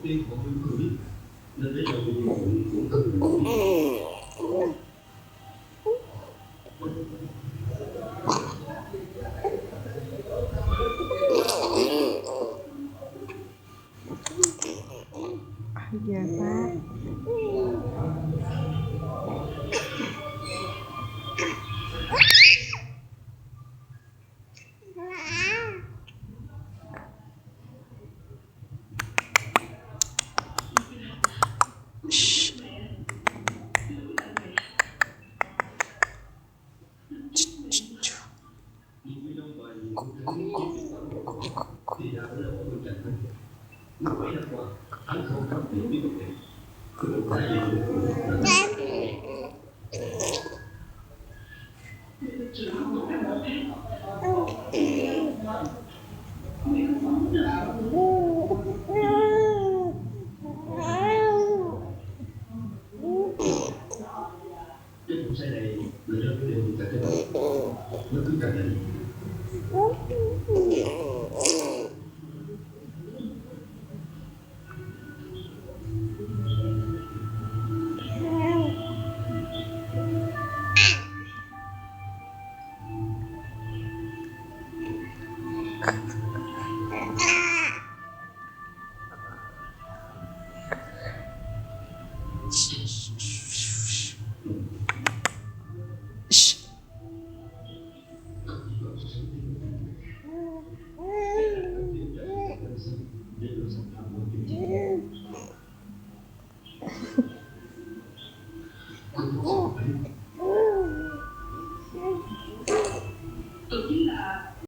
tiên họ không biết nên bây giờ mình cũng cần Iya Pak. thì đã là một trận thắng. Như vậy là quả thắng không có thể biết được được tại cái cuộc xe này là do cái điều cả cái nó cứ càng ngày